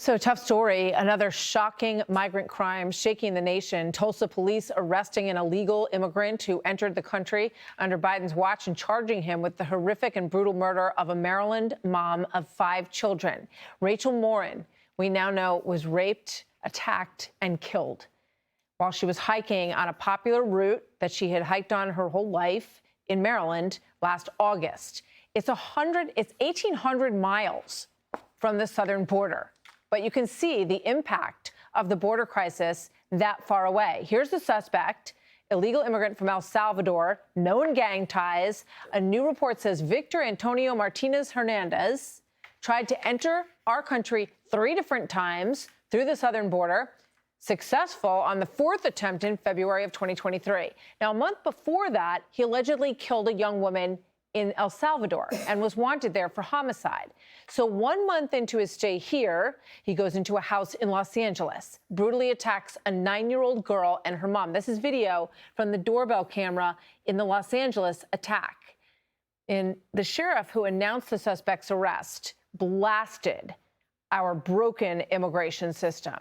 So tough story. Another shocking migrant crime shaking the nation. Tulsa police arresting an illegal immigrant who entered the country under Biden's watch and charging him with the horrific and brutal murder of a Maryland mom of 5 children. Rachel Morin, we now know, was raped, attacked, and killed while she was hiking on a popular route that she had hiked on her whole life in Maryland last August. It's 1,800 miles from the southern border. But you can see the impact of the border crisis that far away. Here's the suspect, illegal immigrant from El Salvador, known gang ties. A new report says Victor Antonio Martinez Hernandez tried to enter our country 3 different times through the southern border, successful on the 4th attempt in February of 2023. Now, a month before that, he allegedly killed a young woman in El Salvador and was wanted there for homicide. So 1 month into his stay here, he goes into a house in Los Angeles, brutally attacks a 9-year-old girl and her mom. This is video from the doorbell camera in the Los Angeles attack. And the sheriff who announced the suspect's arrest blasted our broken immigration system.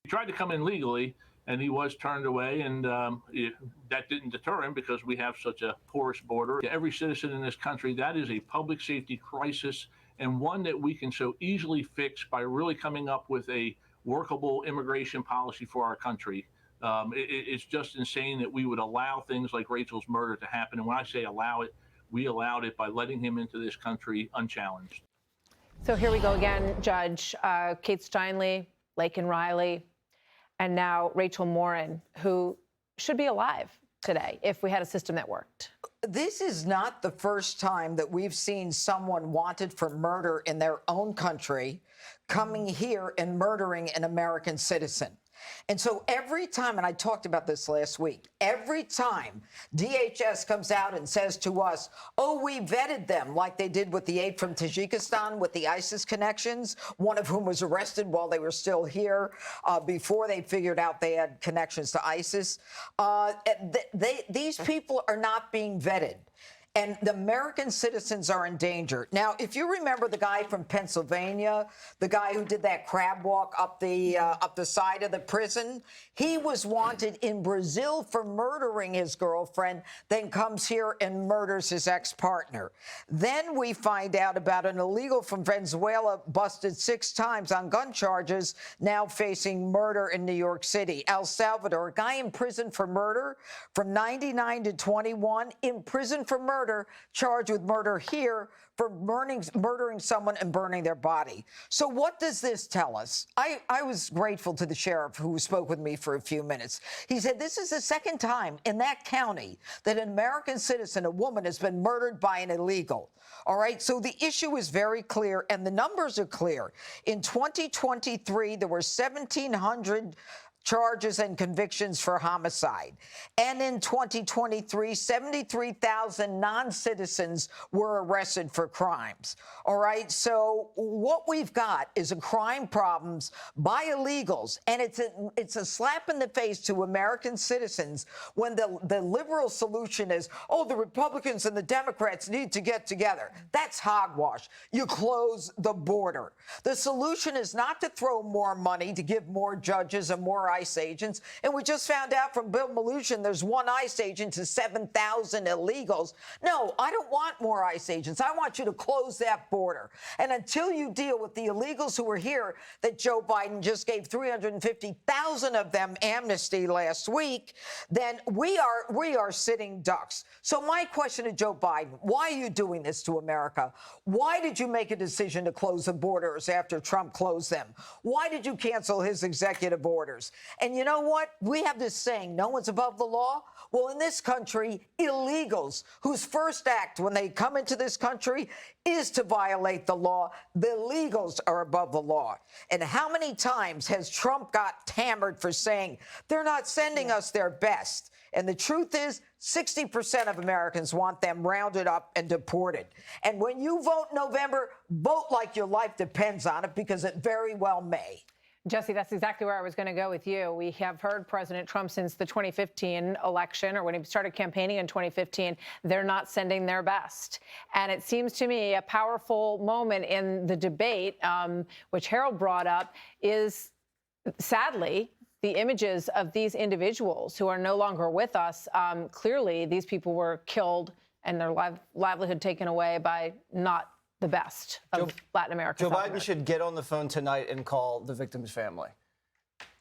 He tried to come in legally, and he was turned away, and that didn't deter him because we have such a porous border. To every citizen in this country, that is a public safety crisis, and one that we can so easily fix by really coming up with a workable immigration policy for our country. It's just insane that we would allow things like Rachel's murder to happen. And when I say allow it, we allowed it by letting him into this country unchallenged. So here we go again, Judge. Kate Steinle, Laken Riley, and now Rachel Morin, who should be alive today if we had a system that worked. This is not the first time that we've seen someone wanted for murder in their own country coming here and murdering an American citizen. And so every time, and I talked about this last week, every time DHS comes out and says to us, oh, we vetted them, like they did with the 8 from Tajikistan with the ISIS connections, one of whom was arrested while they were still here before they figured out they had connections to ISIS. These people are not being vetted. And the American citizens are in danger. Now, if you remember the guy from Pennsylvania, the guy who did that crab walk up the side of the prison, he was wanted in Brazil for murdering his girlfriend, then comes here and murders his ex-partner. Then we find out about an illegal from Venezuela busted 6 times on gun charges, now facing murder in New York City. El Salvador, a guy in prison for murder from 99 to 21, in prison for murder, charged with murder here for murdering someone and burning their body. So what does this tell us? I was grateful to the sheriff who spoke with me for a few minutes. He said this is the second time in that county that an American citizen, a woman, has been murdered by an illegal. All right, so the issue is very clear, and the numbers are clear. In 2023, there were 1,700 charges and convictions for homicide. And in 2023, 73,000 non-citizens were arrested for crimes. All right, so what we've got is a crime problems by illegals, and it's a slap in the face to American citizens when the liberal solution is, oh, the Republicans and the Democrats need to get together. That's hogwash. You close the border. The solution is not to throw more money to give more judges and more ICE agents. And we just found out from Bill Mnuchin there's 1 ICE agent to 7,000 illegals. No, I don't want more ICE agents. I want you to close that border. And until you deal with the illegals who are here, that Joe Biden just gave 350,000 of them amnesty last week, then we are sitting ducks. So my question to Joe Biden, why are you doing this to America? Why did you make a decision to close the borders after Trump closed them? Why did you cancel his executive orders? And you know what? We have this saying, no one's above the law. Well, in this country, illegals whose first act when they come into this country is to violate the law, the illegals are above the law. And how many times has Trump got hammered for saying they're not sending us their best? And the truth is, 60% of Americans want them rounded up and deported. And when you vote November, vote like your life depends on it, because it very well may. Jesse, that's exactly where I was going to go with you. We have heard President Trump since the 2015 election, or when he started campaigning in 2015, they're not sending their best. And it seems to me a powerful moment in the debate, which Harold brought up, is sadly the images of these individuals who are no longer with us. Clearly, these people were killed and their livelihood taken away by not the best of Latin America. Joe Biden should get on the phone tonight and call the victim's family.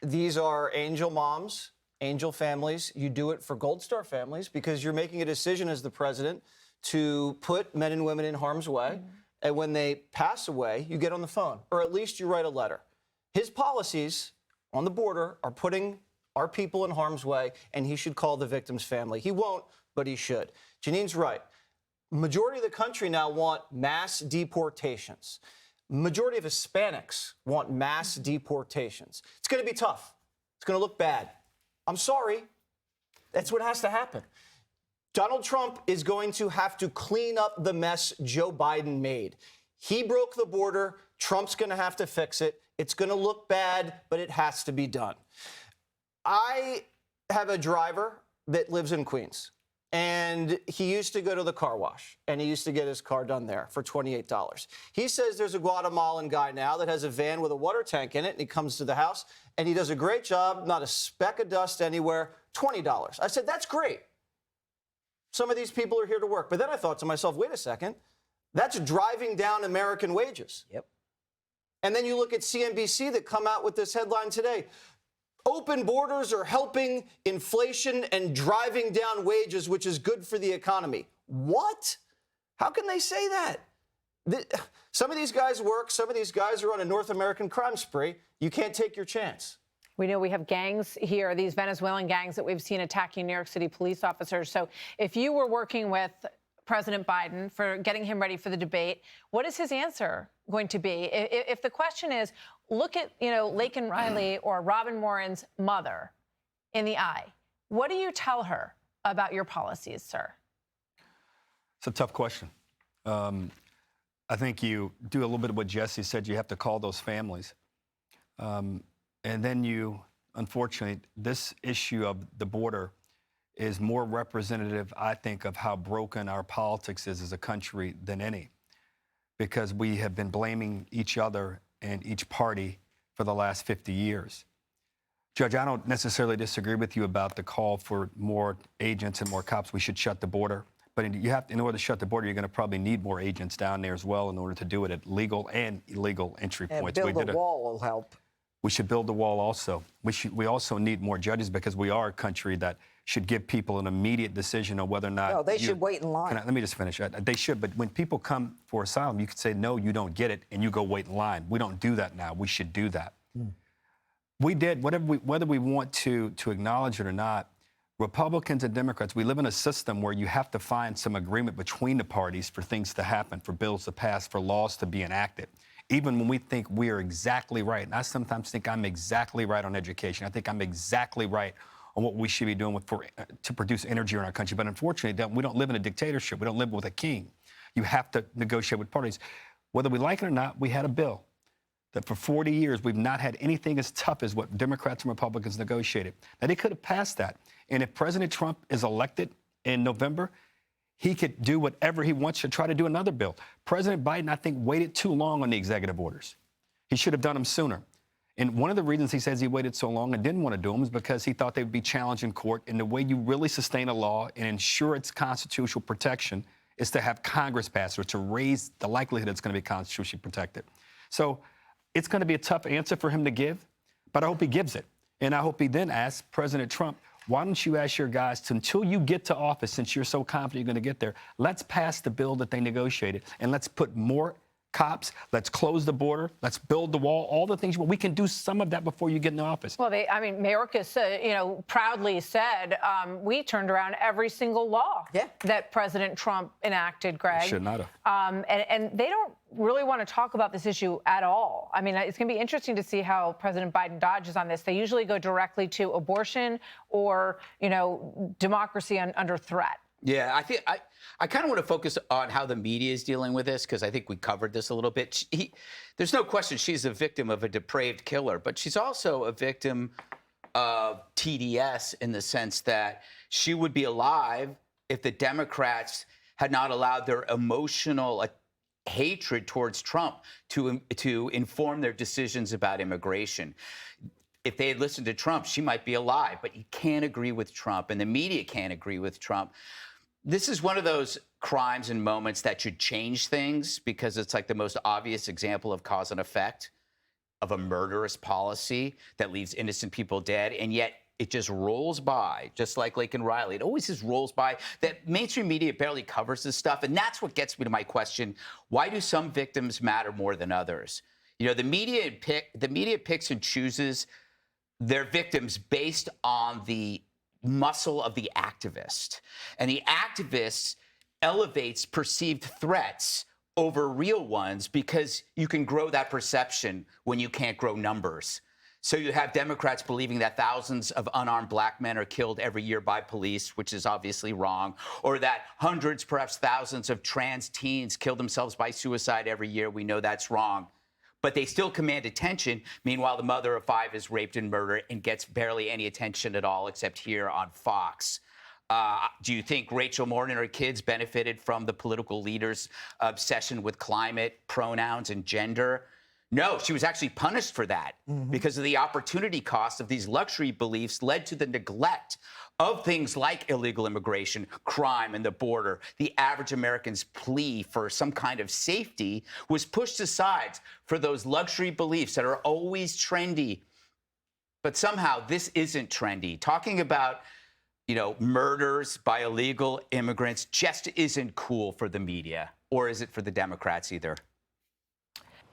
These are angel moms, angel families. You do it for Gold Star families because you're making a decision as the president to put men and women in harm's way. And when they pass away, you get on the phone, or at least you write a letter. His policies on the border are putting our people in harm's way, and he should call the victim's family. He won't, but he should. Janine's right. Majority of the country now want mass deportations. Majority of Hispanics want mass deportations. It's going to be tough. It's going to look bad. I'm sorry. That's what has to happen. Donald Trump is going to have to clean up the mess Joe Biden made. He broke the border. Trump's going to have to fix it. It's going to look bad, but it has to be done. I have a driver that lives in Queens. And he used to go to the car wash, and he used to get his car done there for $28. He says there's a Guatemalan guy now that has a van with a water tank in it, and he comes to the house, and he does a great job, not a speck of dust anywhere, $20. I said, that's great. Some of these people are here to work. But then I thought to myself, wait a second, that's driving down American wages. Yep. And then you look at CNBC that come out with this headline today. Open borders are helping inflation and driving down wages, which is good for the economy. What? How can they say that? Some of these guys work. Some of these guys are on a North American crime spree. You can't take your chance. We know we have gangs here, these Venezuelan gangs that we've seen attacking New York City police officers. So if you were working with President Biden for getting him ready for the debate, what is his answer going to be? If the question is, look at, Laken Riley or Robin Warren's mother in the eye, what do you tell her about your policies, sir? It's a tough question. I think you do a little bit of what Jesse said. You have to call those families. And then you, unfortunately, this issue of the border is more representative, I think, of how broken our politics is as a country than any, because we have been blaming each other and each party for the last 50 years. Judge, I don't necessarily disagree with you about the call for more agents and more cops. We should shut the border. But in order to shut the border, you're going to probably need more agents down there as well in order to do it at legal and illegal entry points. And build a wall will help. We should build the wall also. We also need more judges because we are a country that should give people an immediate decision on whether or not. No, they should wait in line. Let me just finish. They should, but when people come for asylum, you could say, no, you don't get it, and you go wait in line. We don't do that now. We should do that. We did, whether we want to acknowledge it or not, Republicans and Democrats, we live in a system where you have to find some agreement between the parties for things to happen, for bills to pass, for laws to be enacted. Even when we think we are exactly right. And I sometimes think I'm exactly right on education. I think I'm exactly right on what we should be doing to produce energy in our country. But unfortunately, we don't live in a dictatorship. We don't live with a king. You have to negotiate with parties. Whether we like it or not, we had a bill that for 40 years, we've not had anything as tough as what Democrats and Republicans negotiated. Now, they could have passed that. And if President Trump is elected in November, he could do whatever he wants to try to do another bill. President Biden, I think, waited too long on the executive orders. He should have done them sooner. And one of the reasons he says he waited so long and didn't want to do them is because he thought they would be challenged in court. And the way you really sustain a law and ensure its constitutional protection is to have Congress pass it, or to raise the likelihood it's going to be constitutionally protected. So it's going to be a tough answer for him to give, but I hope he gives it. And I hope he then asks President Trump, why don't you ask your guys to, until you get to office, since you're so confident you're going to get there, let's pass the bill that they negotiated, and let's put more cops, let's close the border, let's build the wall, all the things. Well, we can do some of that before you get in the office. Well, Mayorkas, proudly said, we turned around every single law that President Trump enacted, Greg. Should not have. And they don't really want to talk about this issue at all. I mean, it's going to be interesting to see how President Biden dodges on this. They usually go directly to abortion or, democracy under threat. Yeah, I think I kind of want to focus on how the media is dealing with this, because I think we covered this a little bit. There's no question she's a victim of a depraved killer, but she's also a victim of TDS in the sense that she would be alive if the Democrats had not allowed their emotional hatred towards Trump to inform their decisions about immigration. If they had listened to Trump, she might be alive, but you can't agree with Trump, and the media can't agree with Trump. This is one of those crimes and moments that should change things, because it's like the most obvious example of cause and effect of a murderous policy that leaves innocent people dead, and yet it just rolls by, just like Laken Riley. It always just rolls by. That mainstream media barely covers this stuff, and that's what gets me to my question: why do some victims matter more than others? You know, the media picks and chooses their victims based on the muscle of the activist. And the activist elevates perceived threats over real ones because you can grow that perception when you can't grow numbers. So you have Democrats believing that thousands of unarmed black men are killed every year by police, which is obviously wrong, or that hundreds, perhaps thousands of trans teens kill themselves by suicide every year. We know that's wrong. But they still command attention. Meanwhile, the mother of 5 is raped and murdered and gets barely any attention at all, except here on Fox. Do you think Rachel Moore and her kids benefited from the political leaders' obsession with climate, pronouns, and gender? No, she was actually punished for that because of the opportunity cost of these luxury beliefs led to the neglect of things like illegal immigration, crime, and the border. The average American's plea for some kind of safety was pushed aside for those luxury beliefs that are always trendy. But somehow this isn't trendy. Talking about, you know, murders by illegal immigrants just isn't cool for the media, or is it for the Democrats either?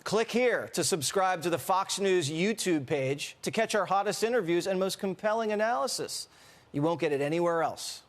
Click here to subscribe to the Fox News YouTube page to catch our hottest interviews and most compelling analysis. You won't get it anywhere else.